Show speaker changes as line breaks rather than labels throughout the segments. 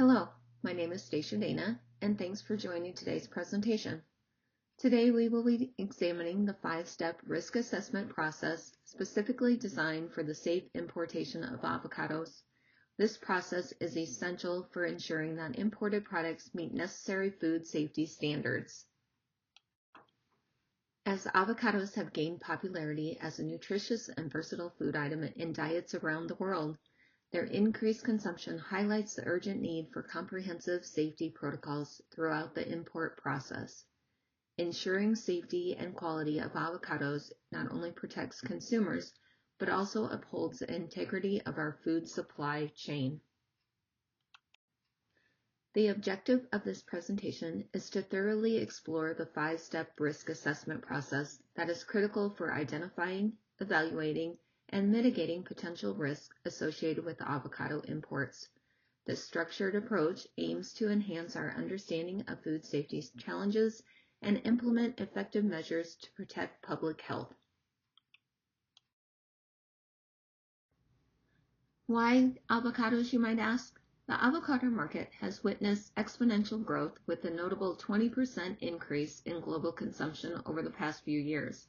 Hello, my name is Stacia, and thanks for joining today's presentation. Today we will be examining the 5-step risk assessment process specifically designed for the safe importation of avocados. This process is essential for ensuring that imported products meet necessary food safety standards. As avocados have gained popularity as a nutritious and versatile food item in diets around the world, their increased consumption highlights the urgent need for comprehensive safety protocols throughout the import process. Ensuring safety and quality of avocados not only protects consumers, but also upholds the integrity of our food supply chain. The objective of this presentation is to thoroughly explore the 5-step risk assessment process that is critical for identifying, evaluating, and mitigating potential risks associated with avocado imports. This structured approach aims to enhance our understanding of food safety challenges and implement effective measures to protect public health. Why avocados, you might ask? The avocado market has witnessed exponential growth with a notable 20% increase in global consumption over the past few years.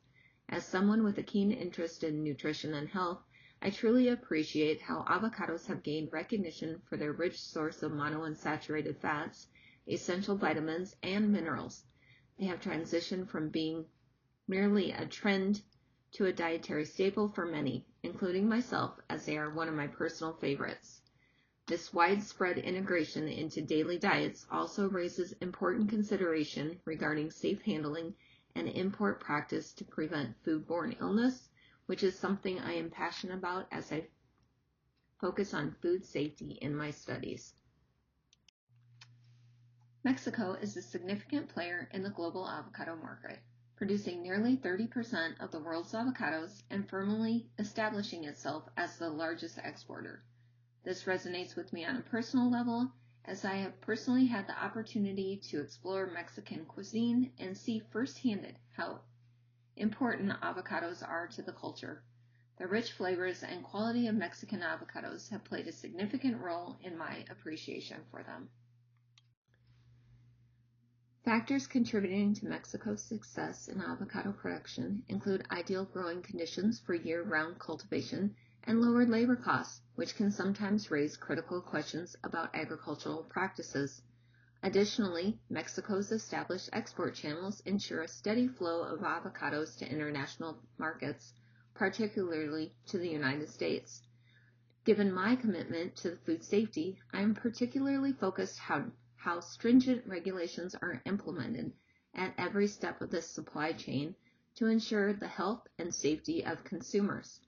As someone with a keen interest in nutrition and health, I truly appreciate how avocados have gained recognition for their rich source of monounsaturated fats, essential vitamins, and minerals. They have transitioned from being merely a trend to a dietary staple for many, including myself, as they are one of my personal favorites. This widespread integration into daily diets also raises important consideration regarding safe handling and import practice to prevent foodborne illness, which is something I am passionate about as I focus on food safety in my studies. Mexico is a significant player in the global avocado market, producing nearly 30% of the world's avocados and firmly establishing itself as the largest exporter. This resonates with me on a personal level, as I have personally had the opportunity to explore Mexican cuisine and see firsthand how important avocados are to the culture. The rich flavors and quality of Mexican avocados have played a significant role in my appreciation for them. Factors contributing to Mexico's success in avocado production include ideal growing conditions for year-round cultivation and lowered labor costs, which can sometimes raise critical questions about agricultural practices. Additionally, Mexico's established export channels ensure a steady flow of avocados to international markets, particularly to the United States. Given my commitment to food safety, I am particularly focused on how stringent regulations are implemented at every step of this supply chain to ensure the health and safety of consumers.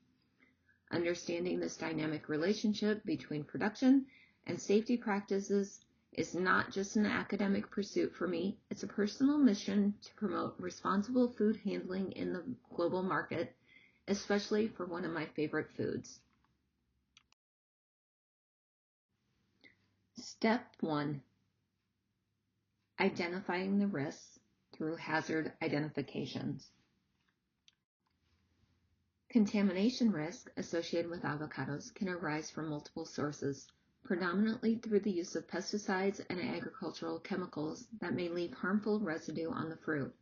Understanding this dynamic relationship between production and safety practices is not just an academic pursuit for me, it's a personal mission to promote responsible food handling in the global market, especially for one of my favorite foods. Step 1. Identifying the risks through hazard identifications. Contamination risk associated with avocados can arise from multiple sources, predominantly through the use of pesticides and agricultural chemicals that may leave harmful residue on the fruit.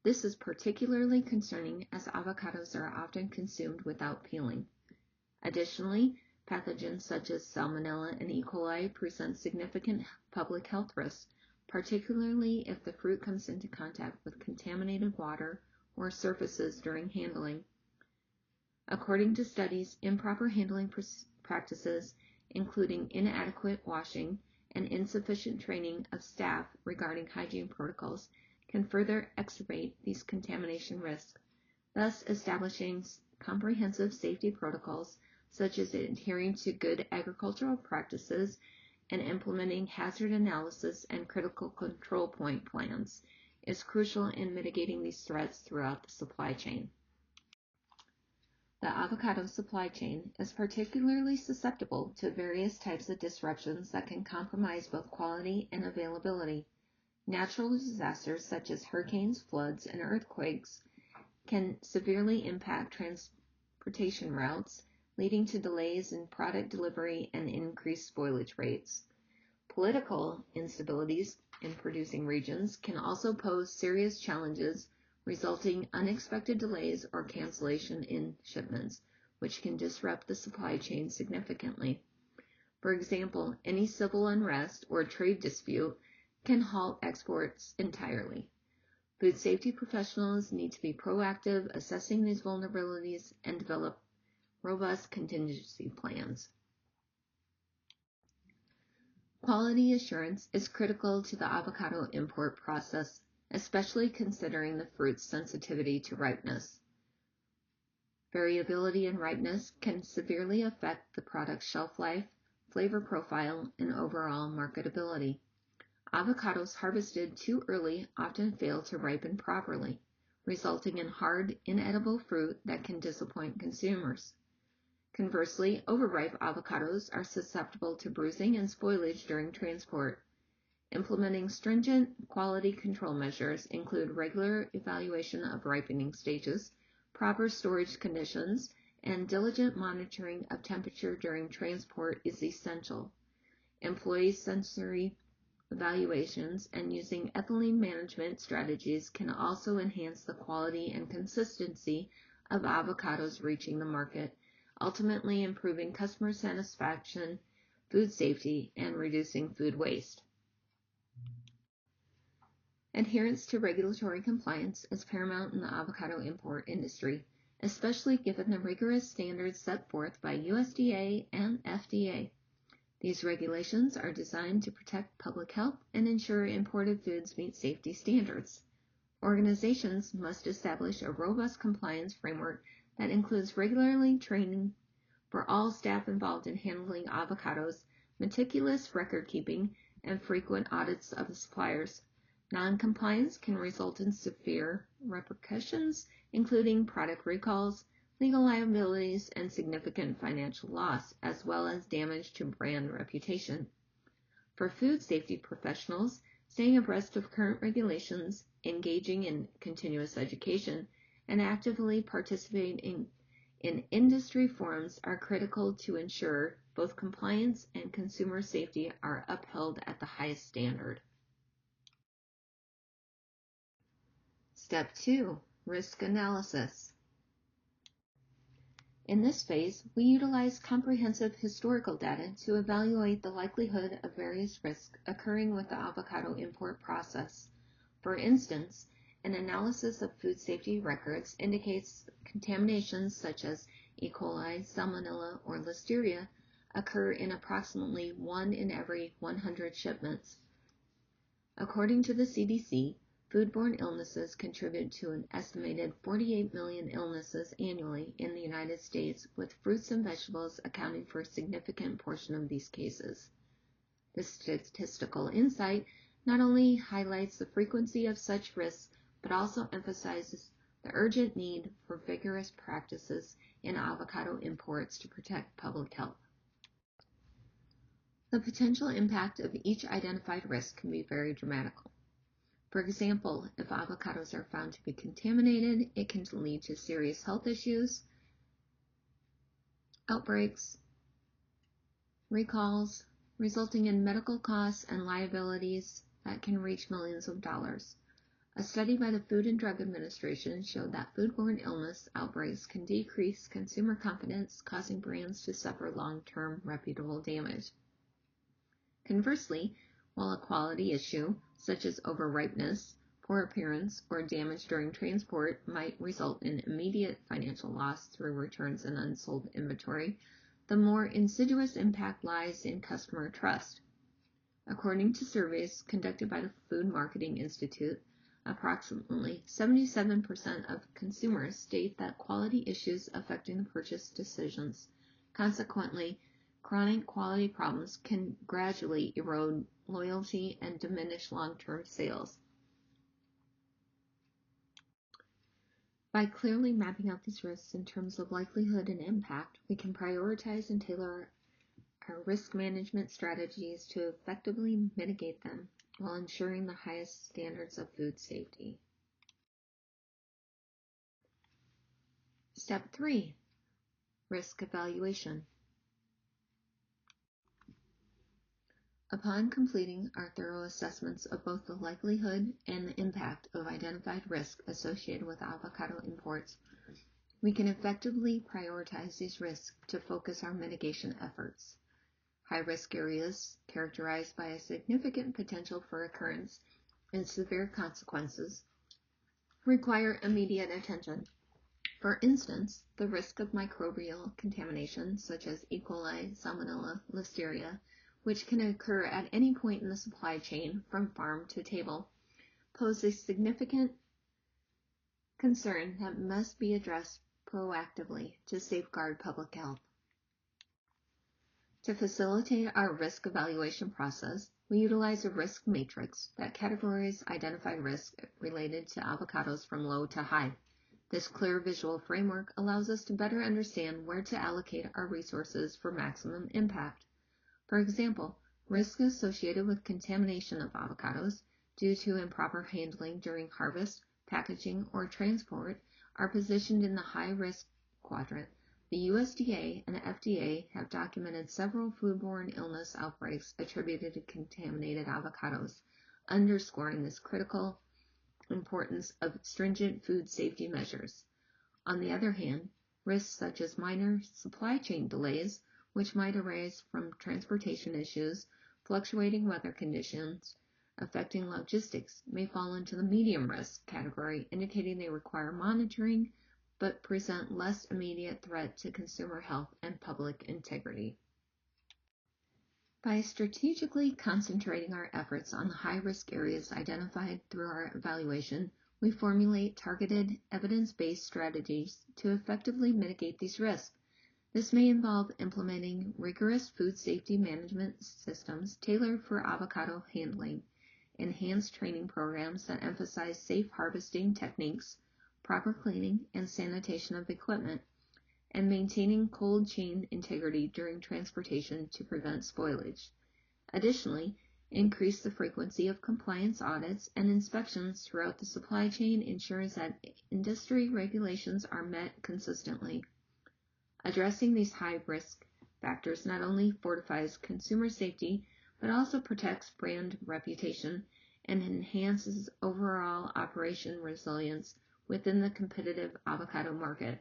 This is particularly concerning as avocados are often consumed without peeling. Additionally, pathogens such as Salmonella and E. coli present significant public health risks, particularly if the fruit comes into contact with contaminated water or surfaces during handling. According to studies, improper handling practices, including inadequate washing and insufficient training of staff regarding hygiene protocols, can further exacerbate these contamination risks. Thus, establishing comprehensive safety protocols, such as adhering to good agricultural practices and implementing hazard analysis and critical control point plans, is crucial in mitigating these threats throughout the supply chain. The avocado supply chain is particularly susceptible to various types of disruptions that can compromise both quality and availability. Natural disasters such as hurricanes, floods, and earthquakes can severely impact transportation routes, leading to delays in product delivery and increased spoilage rates. Political instabilities in producing regions can also pose serious challenges, resulting unexpected delays or cancellation in shipments, which can disrupt the supply chain significantly. For example, any civil unrest or trade dispute can halt exports entirely. Food safety professionals need to be proactive, assessing these vulnerabilities and develop robust contingency plans. Quality assurance is critical to the avocado import process, especially considering the fruit's sensitivity to ripeness. Variability in ripeness can severely affect the product's shelf life, flavor profile, and overall marketability. Avocados harvested too early often fail to ripen properly, resulting in hard, inedible fruit that can disappoint consumers. Conversely, overripe avocados are susceptible to bruising and spoilage during transport. Implementing stringent quality control measures include regular evaluation of ripening stages, proper storage conditions, and diligent monitoring of temperature during transport is essential. Employee sensory evaluations and using ethylene management strategies can also enhance the quality and consistency of avocados reaching the market, ultimately improving customer satisfaction, food safety, and reducing food waste. Adherence to regulatory compliance is paramount in the avocado import industry, especially given the rigorous standards set forth by USDA and FDA. These regulations are designed to protect public health and ensure imported foods meet safety standards. Organizations must establish a robust compliance framework that includes regularly training for all staff involved in handling avocados, meticulous record keeping, and frequent audits of the suppliers. Non-compliance can result in severe repercussions, including product recalls, legal liabilities, and significant financial loss, as well as damage to brand reputation. For food safety professionals, staying abreast of current regulations, engaging in continuous education, and actively participating in industry forums are critical to ensure both compliance and consumer safety are upheld at the highest standard. Step 2. Risk analysis. In this phase, we utilize comprehensive historical data to evaluate the likelihood of various risks occurring with the avocado import process. For instance, an analysis of food safety records indicates contaminations such as E. coli, Salmonella, or Listeria occur in approximately 1 in every 100 shipments. According to the CDC, foodborne illnesses contribute to an estimated 48 million illnesses annually in the United States, with fruits and vegetables accounting for a significant portion of these cases. This statistical insight not only highlights the frequency of such risks, but also emphasizes the urgent need for vigorous practices in avocado imports to protect public health. The potential impact of each identified risk can be very dramatic. For example, if avocados are found to be contaminated, it can lead to serious health issues, outbreaks, recalls, resulting in medical costs and liabilities that can reach millions of dollars. A study by the Food and Drug Administration showed that foodborne illness outbreaks can decrease consumer confidence, causing brands to suffer long-term reputable damage. Conversely, while a quality issue, such as overripeness, poor appearance, or damage during transport might result in immediate financial loss through returns and unsold inventory, the more insidious impact lies in customer trust. According to surveys conducted by the Food Marketing Institute, approximately 77% of consumers state that quality issues affecting the purchase decisions. Consequently, chronic quality problems can gradually erode loyalty and diminish long-term sales. By clearly mapping out these risks in terms of likelihood and impact, we can prioritize and tailor our risk management strategies to effectively mitigate them while ensuring the highest standards of food safety. Step 3. Risk evaluation. Upon completing our thorough assessments of both the likelihood and the impact of identified risk associated with avocado imports, we can effectively prioritize these risks to focus our mitigation efforts. High-risk areas, characterized by a significant potential for occurrence and severe consequences, require immediate attention. For instance, the risk of microbial contamination, such as E. coli, Salmonella, Listeria, which can occur at any point in the supply chain from farm to table, pose a significant concern that must be addressed proactively to safeguard public health. To facilitate our risk evaluation process, we utilize a risk matrix that categorizes identified risks related to avocados from low to high. This clear visual framework allows us to better understand where to allocate our resources for maximum impact. For example, risks associated with contamination of avocados due to improper handling during harvest, packaging, or transport are positioned in the high-risk quadrant. The USDA and the FDA have documented several foodborne illness outbreaks attributed to contaminated avocados, underscoring this critical importance of stringent food safety measures. On the other hand, risks such as minor supply chain delays, which might arise from transportation issues, fluctuating weather conditions affecting logistics, may fall into the medium risk category, indicating they require monitoring but present less immediate threat to consumer health and public integrity. By strategically concentrating our efforts on the high-risk areas identified through our evaluation, we formulate targeted, evidence-based strategies to effectively mitigate these risks. This may involve implementing rigorous food safety management systems tailored for avocado handling, enhanced training programs that emphasize safe harvesting techniques, proper cleaning and sanitation of equipment, and maintaining cold chain integrity during transportation to prevent spoilage. Additionally, increase the frequency of compliance audits and inspections throughout the supply chain ensures that industry regulations are met consistently. Addressing these high-risk factors not only fortifies consumer safety, but also protects brand reputation and enhances overall operation resilience within the competitive avocado market.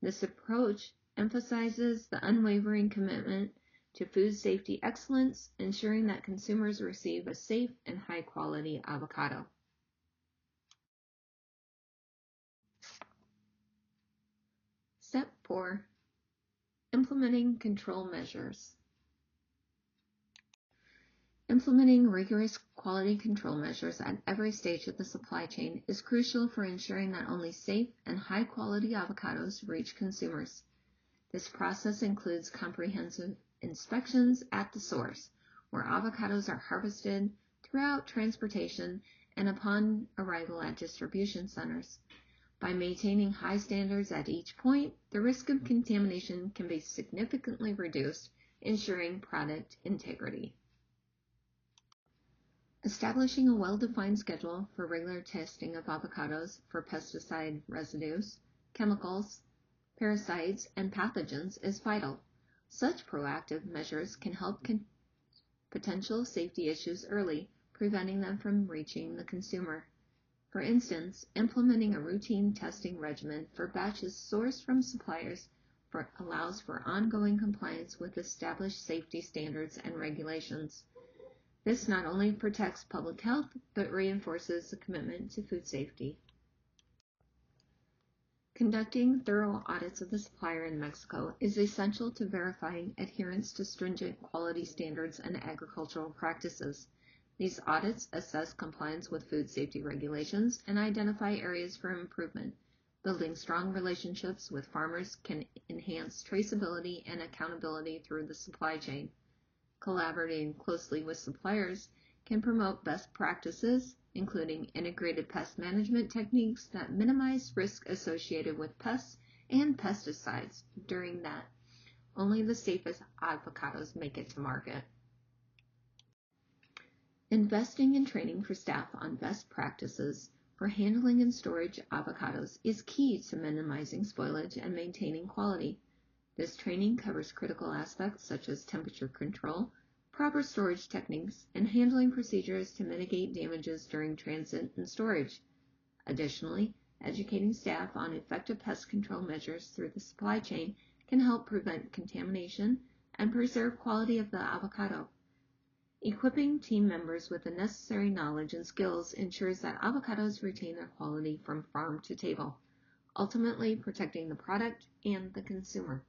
This approach emphasizes the unwavering commitment to food safety excellence, ensuring that consumers receive a safe and high-quality avocado. Step 4. Implementing control measures. Implementing rigorous quality control measures at every stage of the supply chain is crucial for ensuring that only safe and high-quality avocados reach consumers. This process includes comprehensive inspections at the source, where avocados are harvested, throughout transportation, and upon arrival at distribution centers. By maintaining high standards at each point, the risk of contamination can be significantly reduced, ensuring product integrity. Establishing a well-defined schedule for regular testing of avocados for pesticide residues, chemicals, parasites, and pathogens is vital. Such proactive measures can help potential safety issues early, preventing them from reaching the consumer. For instance, implementing a routine testing regimen for batches sourced from suppliers allows for ongoing compliance with established safety standards and regulations. This not only protects public health, but reinforces the commitment to food safety. Conducting thorough audits of the supplier in Mexico is essential to verifying adherence to stringent quality standards and agricultural practices. These audits assess compliance with food safety regulations and identify areas for improvement. Building strong relationships with farmers can enhance traceability and accountability through the supply chain. Collaborating closely with suppliers can promote best practices, including integrated pest management techniques that minimize risk associated with pests and pesticides, during that only the safest avocados make it to market. Investing in training for staff on best practices for handling and storage avocados is key to minimizing spoilage and maintaining quality. This training covers critical aspects such as temperature control, proper storage techniques, and handling procedures to mitigate damages during transit and storage. Additionally, educating staff on effective pest control measures through the supply chain can help prevent contamination and preserve quality of the avocado. Equipping team members with the necessary knowledge and skills ensures that avocados retain their quality from farm to table, ultimately protecting the product and the consumer.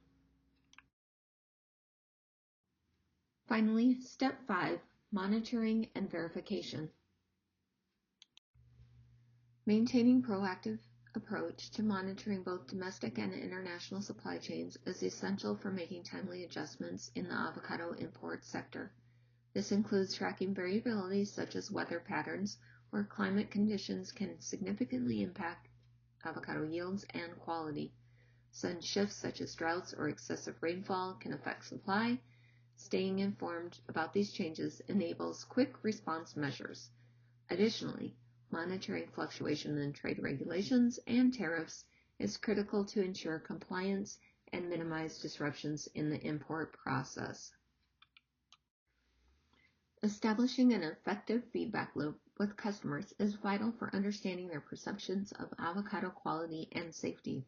Finally, step 5, monitoring and verification. Maintaining proactive approach to monitoring both domestic and international supply chains is essential for making timely adjustments in the avocado import sector. This includes tracking variabilities such as weather patterns, where climate conditions can significantly impact avocado yields and quality. Sudden shifts such as droughts or excessive rainfall can affect supply. Staying informed about these changes enables quick response measures. Additionally, monitoring fluctuation in trade regulations and tariffs is critical to ensure compliance and minimize disruptions in the import process. Establishing an effective feedback loop with customers is vital for understanding their perceptions of avocado quality and safety.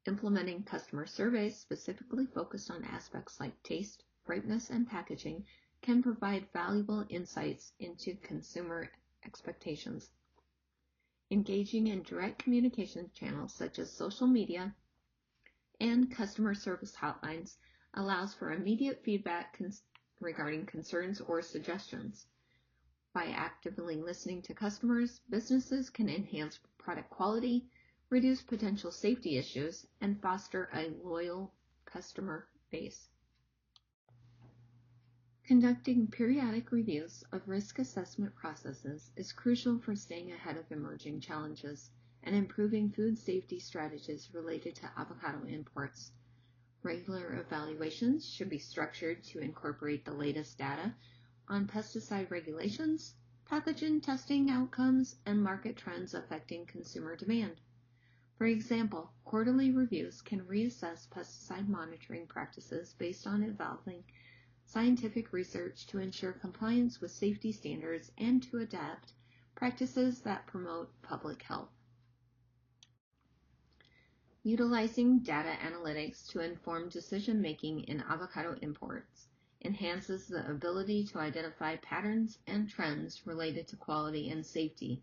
Implementing customer surveys specifically focused on aspects like taste, ripeness, and packaging can provide valuable insights into consumer expectations. Engaging in direct communication channels such as social media and customer service hotlines allows for immediate feedback regarding concerns or suggestions. By actively listening to customers, businesses can enhance product quality, reduce potential safety issues, and foster a loyal customer base. Conducting periodic reviews of risk assessment processes is crucial for staying ahead of emerging challenges and improving food safety strategies related to avocado imports. Regular evaluations should be structured to incorporate the latest data on pesticide regulations, pathogen testing outcomes, and market trends affecting consumer demand. For example, quarterly reviews can reassess pesticide monitoring practices based on evolving scientific research to ensure compliance with safety standards and to adapt practices that promote public health. Utilizing data analytics to inform decision-making in avocado imports enhances the ability to identify patterns and trends related to quality and safety.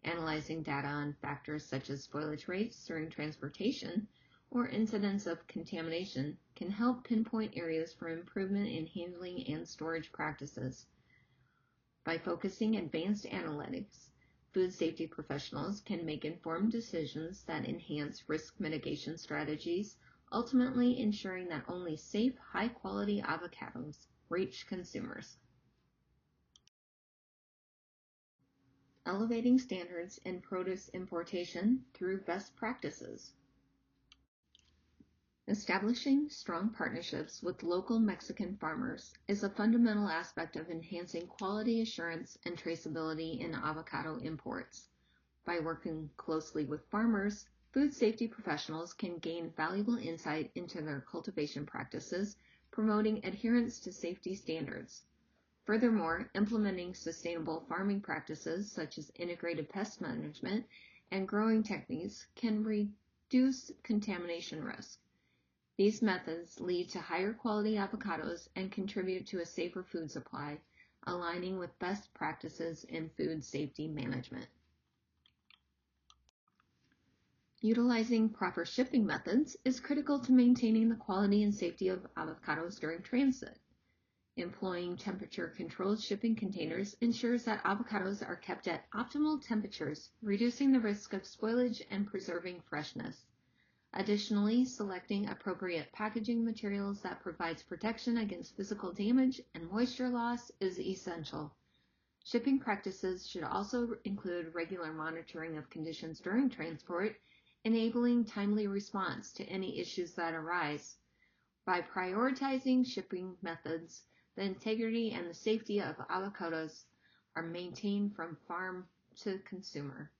Analyzing data on factors such as spoilage rates during transportation or incidents of contamination can help pinpoint areas for improvement in handling and storage practices. By focusing advanced analytics, food safety professionals can make informed decisions that enhance risk mitigation strategies, ultimately ensuring that only safe, high-quality avocados reach consumers. Elevating standards in produce importation through best practices. Establishing strong partnerships with local Mexican farmers is a fundamental aspect of enhancing quality assurance and traceability in avocado imports. By working closely with farmers, food safety professionals can gain valuable insight into their cultivation practices, promoting adherence to safety standards. Furthermore, implementing sustainable farming practices such as integrated pest management and growing techniques can reduce contamination risk. These methods lead to higher quality avocados and contribute to a safer food supply, aligning with best practices in food safety management. Utilizing proper shipping methods is critical to maintaining the quality and safety of avocados during transit. Employing temperature-controlled shipping containers ensures that avocados are kept at optimal temperatures, reducing the risk of spoilage and preserving freshness. Additionally, selecting appropriate packaging materials that provides protection against physical damage and moisture loss is essential. Shipping practices should also include regular monitoring of conditions during transport, enabling timely response to any issues that arise. By prioritizing shipping methods, the integrity and the safety of avocados are maintained from farm to consumer.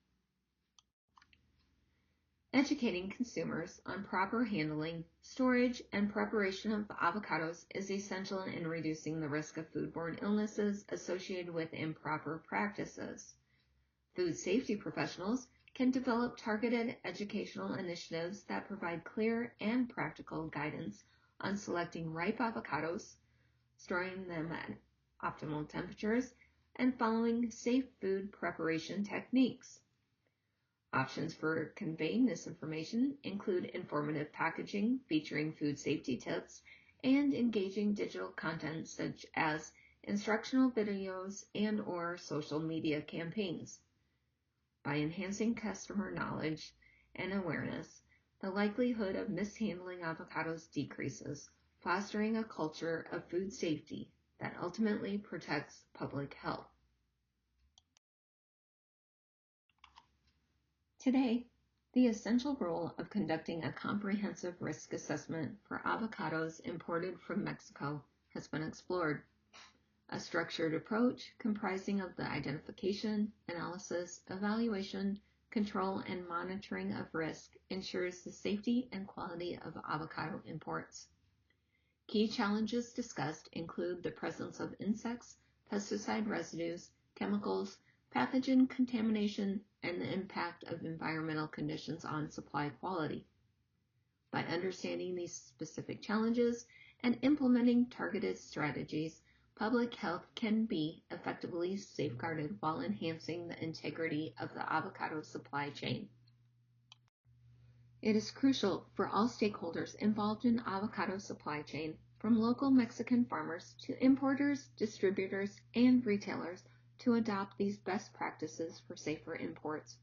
Educating consumers on proper handling, storage, and preparation of avocados is essential in reducing the risk of foodborne illnesses associated with improper practices. Food safety professionals can develop targeted educational initiatives that provide clear and practical guidance on selecting ripe avocados, storing them at optimal temperatures, and following safe food preparation techniques. Options for conveying this information include informative packaging featuring food safety tips and engaging digital content such as instructional videos and/or social media campaigns. By enhancing customer knowledge and awareness, the likelihood of mishandling avocados decreases, fostering a culture of food safety that ultimately protects public health. Today, the essential role of conducting a comprehensive risk assessment for avocados imported from Mexico has been explored. A structured approach comprising of the identification, analysis, evaluation, control, and monitoring of risk ensures the safety and quality of avocado imports. Key challenges discussed include the presence of insects, pesticide residues, chemicals, pathogen contamination, and the impact of environmental conditions on supply quality. By understanding these specific challenges and implementing targeted strategies, public health can be effectively safeguarded while enhancing the integrity of the avocado supply chain. It is crucial for all stakeholders involved in avocado supply chain, from local Mexican farmers to importers, distributors, and retailers, to adopt these best practices for safer imports.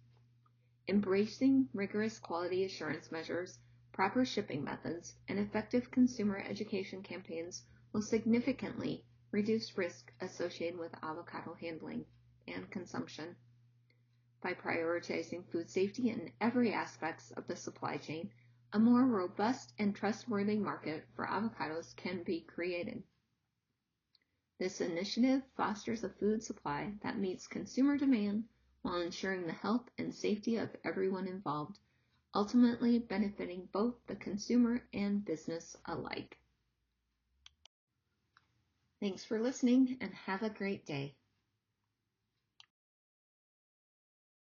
Embracing rigorous quality assurance measures, proper shipping methods, and effective consumer education campaigns will significantly reduce risk associated with avocado handling and consumption. By prioritizing food safety in every aspect of the supply chain, a more robust and trustworthy market for avocados can be created. This initiative fosters a food supply that meets consumer demand while ensuring the health and safety of everyone involved, ultimately benefiting both the consumer and business alike. Thanks for listening and have a great day.